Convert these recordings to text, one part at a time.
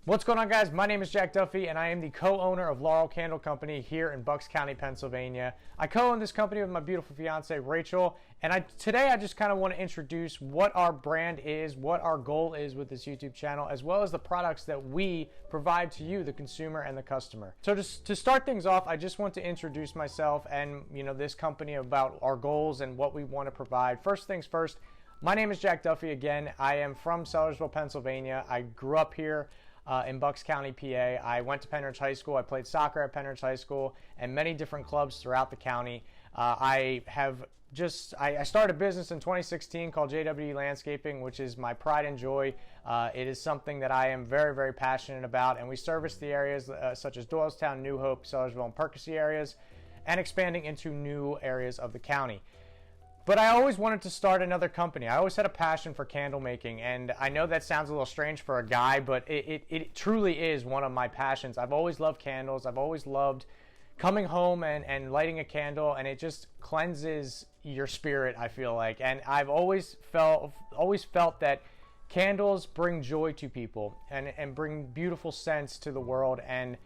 What's going on, guys? My name is Jack Duffy and I am the co-owner of Laurel Candle Company here in Bucks County, Pennsylvania. I co-own this company with my beautiful fiance Rachel, and today I just kind of want to introduce what our brand is, what our goal is with this YouTube channel, as well as the products that we provide to you, the consumer and the customer. So just to start things off, I just want to introduce myself and this company about our goals and what we want to provide. First things first, my name is Jack Duffy again. I am from Sellersville, Pennsylvania. I grew up here in Bucks County, PA. I went to Penridge High School. I played soccer at Penridge High School and many different clubs throughout the county. I started a business in 2016 called JWE Landscaping, which is my pride and joy. It is something that I am very, very passionate about, and we service the areas such as Doylestown, New Hope, Sellersville, and Percy areas, and expanding into new areas of the county. But I always wanted to start another company. I always had a passion for candle making, and I know that sounds a little strange for a guy, but it truly is one of my passions. I've always loved candles. I've always loved coming home and lighting a candle, and it just cleanses your spirit, I feel like. And I've always felt that candles bring joy to people and bring beautiful scents to the world and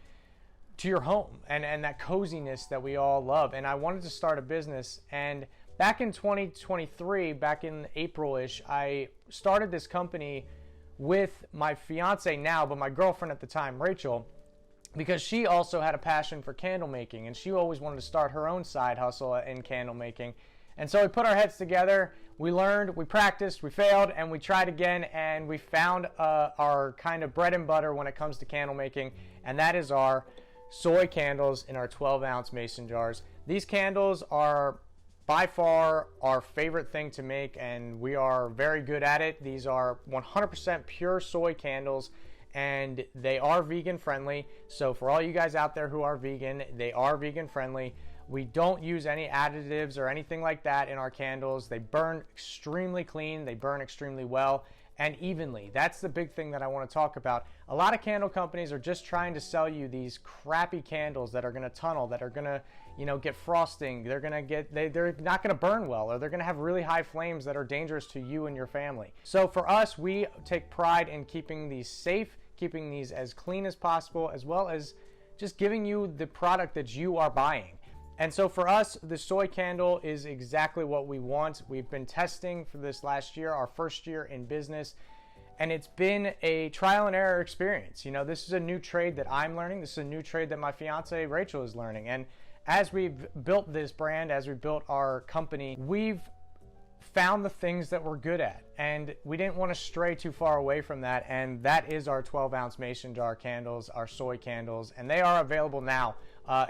to your home and that coziness that we all love. And I wanted to start a business, and back in 2023, back in April-ish, I started this company with my fiance now, but my girlfriend at the time, Rachel, because she also had a passion for candle making, and she always wanted to start her own side hustle in candle making. And so we put our heads together, we learned, we practiced, we failed, and we tried again, and we found our kind of bread and butter when it comes to candle making, and that is our soy candles in our 12-ounce mason jars. These candles are by far our favorite thing to make, and we are very good at it. These are 100% pure soy candles, and they are vegan friendly. So for all you guys out there who are vegan, they are vegan friendly. We don't use any additives or anything like that in our candles. They burn extremely clean, they burn extremely well and evenly. That's the big thing that I want to talk about. A lot of candle companies are just trying to sell you these crappy candles that are going to tunnel, that are going to, get frosting. They're not going to burn well, or they're going to have really high flames that are dangerous to you and your family. So for us, we take pride in keeping these safe, keeping these as clean as possible, as well as just giving you the product that you are buying. And so for us, the soy candle is exactly what we want. We've been testing for this last year, our first year in business, and it's been a trial and error experience. This is a new trade that I'm learning. This is a new trade that my fiance Rachel is learning. And as we've built this brand, as we built our company, we've found the things that we're good at, and we didn't want to stray too far away from that, and that is our 12-ounce mason jar candles, our soy candles, and they are available now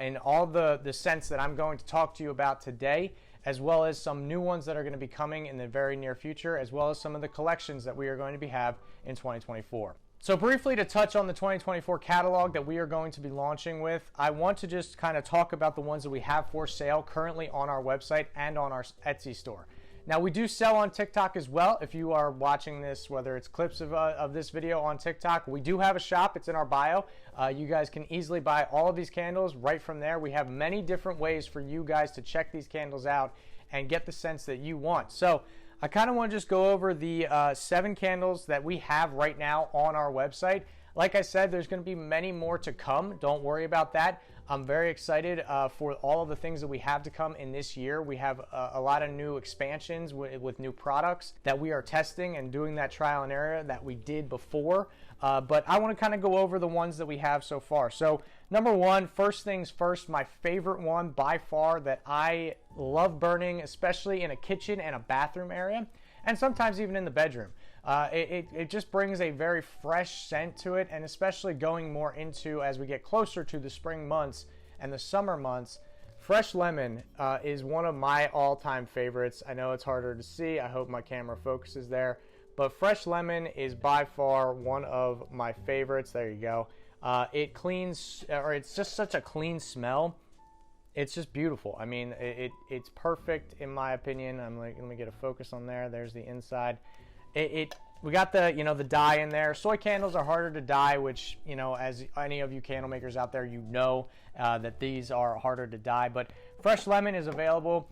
in all the scents that I'm going to talk to you about today, as well as some new ones that are going to be coming in the very near future, as well as some of the collections that we are going to have in 2024. So briefly, to touch on the 2024 catalog that we are going to be launching with, I want to just kind of talk about the ones that we have for sale currently on our website and on our Etsy store. Now, we do sell on TikTok as well. If you are watching this, whether it's clips of this video on TikTok, we do have a shop. It's in our bio. You guys can easily buy all of these candles right from there. We have many different ways for you guys to check these candles out and get the scents that you want. So I kind of want to just go over the 7 candles that we have right now on our website. Like I said, there's going to be many more to come. Don't worry about that. I'm very excited for all of the things that we have to come in this year. We have a lot of new expansions with new products that we are testing and doing that trial and error that we did before. But I want to kind of go over the ones that we have so far. So number one, first things first, my favorite one by far that I love burning, especially in a kitchen and a bathroom area, and sometimes even in the bedroom. It just brings a very fresh scent to it, and especially going more into as we get closer to the spring months and the summer months, fresh lemon is one of my all-time favorites. I know it's harder to see. I hope my camera focuses there, but fresh lemon is by far one of my favorites. There you go. It cleans, or it's just such a clean smell. It's just beautiful. I mean, it's perfect in my opinion. Let me get a focus on there. There's the inside. We got the the dye in there. Soy candles are harder to dye, which as any of you candle makers out there, that these are harder to dye. But fresh lemon is available.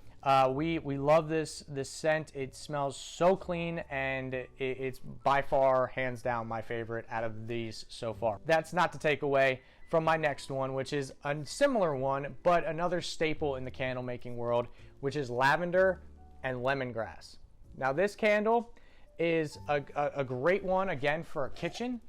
We love this scent. It smells so clean, and it's by far, hands down, my favorite out of these so far. That's not to take away from my next one, which is a similar one, but another staple in the candle making world, which is lavender and lemongrass. Now, this candle is a great one, again, for a kitchen,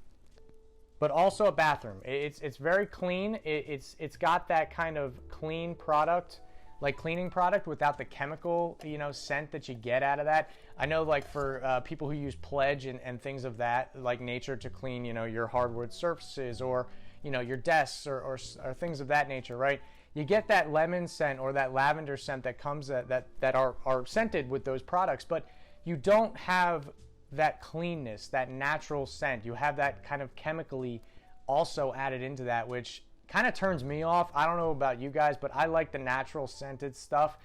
but also a bathroom. It's very clean. It's got that kind of clean product, like cleaning product, without the chemical, scent that you get out of that. I know, like, for people who use Pledge and things of that, like nature, to clean, your hardwood surfaces, or, your desks, or things of that nature, right? You get that lemon scent or that lavender scent that comes that are scented with those products, but you don't have that cleanness, that natural scent. You have that kind of chemically also added into that, which kind of turns me off. I don't know about you guys, but I like the natural scented stuff.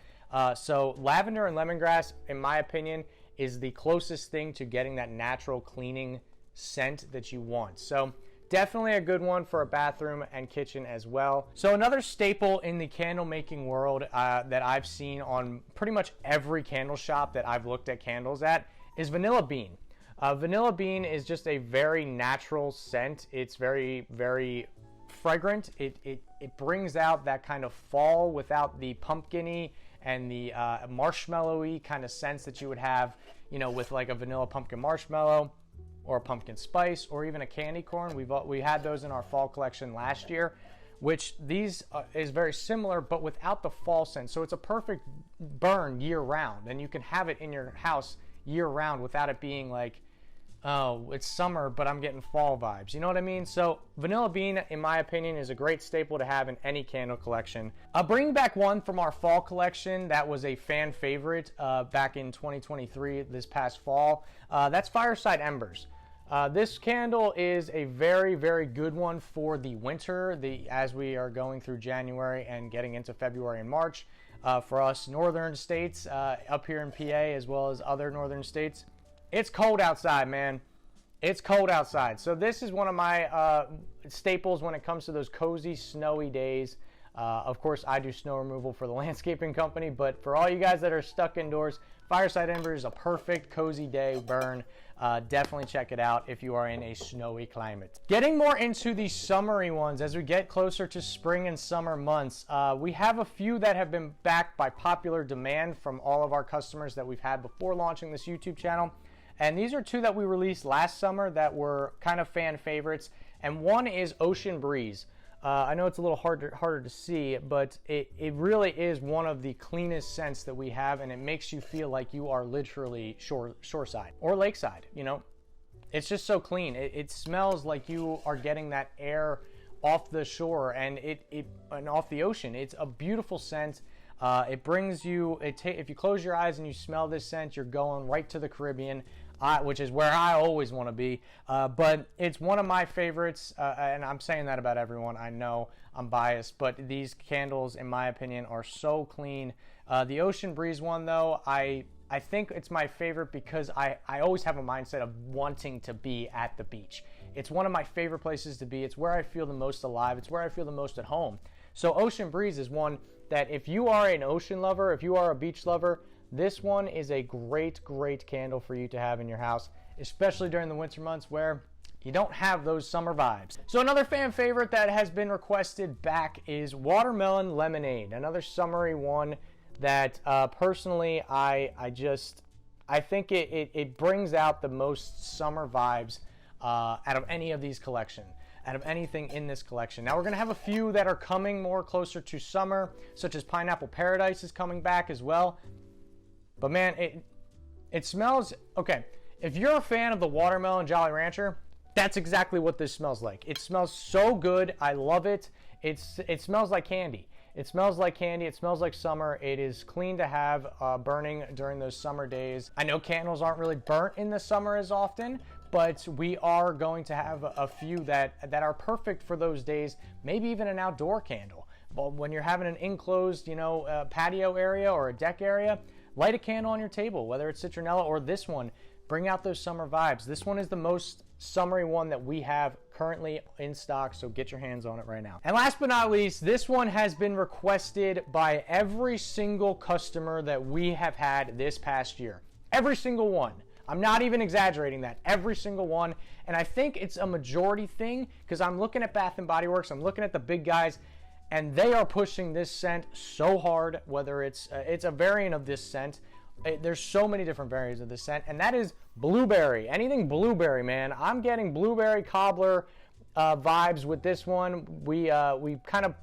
So lavender and lemongrass, in my opinion, is the closest thing to getting that natural cleaning scent that you want. So definitely a good one for a bathroom and kitchen as well. So another staple in the candle making world that I've seen on pretty much every candle shop that I've looked at candles at is vanilla bean. Vanilla bean is just a very natural scent. It's very, very fragrant. It brings out that kind of fall without the pumpkin-y and the marshmallowy kind of sense that you would have, with like a vanilla pumpkin marshmallow, or a pumpkin spice, or even a candy corn. We had those in our fall collection last year, which these is very similar, but without the fall scent. So it's a perfect burn year round, and you can have it in your house year round without it being like, oh, it's summer, but I'm getting fall vibes. You know what I mean? So vanilla bean, in my opinion, is a great staple to have in any candle collection. I'll bring back one from our fall collection that was a fan favorite back in 2023, this past fall. That's Fireside Embers. This candle is a very, very good one for the winter, as we are going through January and getting into February and March. For us northern states, up here in PA, as well as other northern states, it's cold outside, man. It's cold outside. So this is one of my staples when it comes to those cozy, snowy days. Of course, I do snow removal for the landscaping company, but for all you guys that are stuck indoors, Fireside Ember is a perfect cozy day burn. Definitely check it out if you are in a snowy climate. Getting more into the summery ones as we get closer to spring and summer months, we have a few that have been backed by popular demand from all of our customers that we've had before launching this YouTube channel. And these are two that we released last summer that were kind of fan favorites. And one is Ocean Breeze. I know it's a little harder to see, but it really is one of the cleanest scents that we have, and it makes you feel like you are literally shoreside or lakeside, It's just so clean. It smells like you are getting that air off the shore and and off the ocean. It's a beautiful scent. It brings you, if you close your eyes and you smell this scent, you're going right to the Caribbean, which is where I always want to be. But it's one of my favorites, and I'm saying that about everyone. I know I'm biased, but these candles, in my opinion, are so clean. The Ocean Breeze one, though, I think it's my favorite because I always have a mindset of wanting to be at the beach. It's one of my favorite places to be. It's where I feel the most alive. It's where I feel the most at home. So Ocean Breeze is one that if you are an ocean lover, if you are a beach lover, this one is a great, great candle for you to have in your house, especially during the winter months where you don't have those summer vibes. So another fan favorite that has been requested back is Watermelon Lemonade, another summery one that personally I think it brings out the most summer vibes out of any of these collections. Out of anything in this collection. Now we're going to have a few that are coming more closer to summer, such as Pineapple Paradise is coming back as well. But man, it smells, okay, if you're a fan of the Watermelon Jolly Rancher, that's exactly what this smells like. It smells so good. I love it. It smells like candy. It smells like candy. It smells like summer. It is clean to have burning during those summer days. I know candles aren't really burnt in the summer as often, but we are going to have a few that are perfect for those days, maybe even an outdoor candle. But when you're having an enclosed, patio area or a deck area, light a candle on your table, whether it's citronella or this one. Bring out those summer vibes. This one is the most summery one that we have currently in stock, so get your hands on it right now. And last but not least, this one has been requested by every single customer that we have had this past year. Every single one. I'm not even exaggerating that. Every single one. And I think it's a majority thing because I'm looking at Bath & Body Works, I'm looking at the big guys, and they are pushing this scent so hard, whether it's a variant of this scent. There's so many different variants of this scent, and that is blueberry. Anything blueberry, man. I'm getting blueberry cobbler vibes with this one. We kind of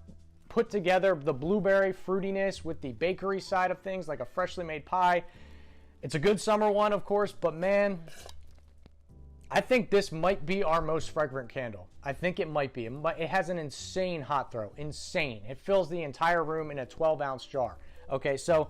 put together the blueberry fruitiness with the bakery side of things, like a freshly made pie. It's a good summer one, of course, but man, I think this might be our most fragrant candle. I think it might be. It has an insane hot throw. Insane. It fills the entire room in a 12-ounce jar. Okay, so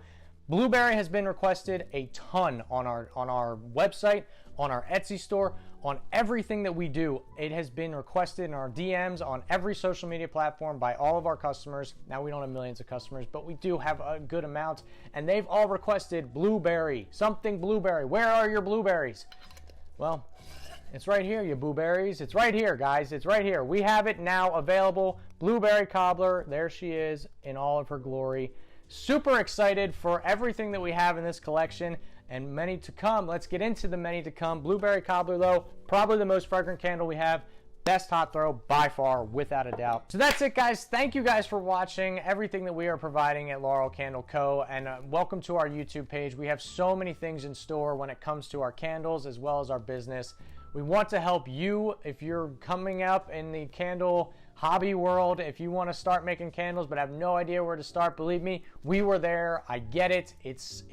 blueberry has been requested a ton on our website, on our Etsy store, on everything that we do. It has been requested in our DMs on every social media platform by all of our customers. Now, we don't have millions of customers, but we do have a good amount, and they've all requested blueberry, something blueberry. Where are your blueberries? Well, it's right here, you blueberries. It's right here, guys. It's right here. We have it now available. Blueberry cobbler. There she is in all of her glory. Super excited for everything that we have in this collection and many to come. Let's get into the many to come. Blueberry cobbler, though, probably the most fragrant candle we have. Best hot throw by far, without a doubt. So that's it, guys. Thank you guys for watching everything that we are providing at Laurel Candle Co. And welcome to our YouTube page. We have so many things in store when it comes to our candles as well as our business. We want to help you if you're coming up in the candle hobby world. If you want to start making candles but have no idea where to start, believe me, we were there. I get it. It's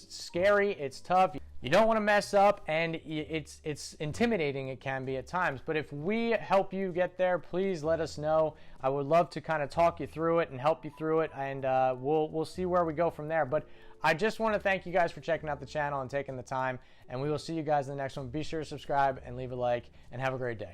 scary. It's tough. You don't want to mess up, and it's intimidating. It can be at times. But if we help you get there, please let us know. I would love to kind of talk you through it and help you through it, and we'll see where we go from there. But I just want to thank you guys for checking out the channel and taking the time, and we will see you guys in the next one. Be sure to subscribe and leave a like, and have a great day.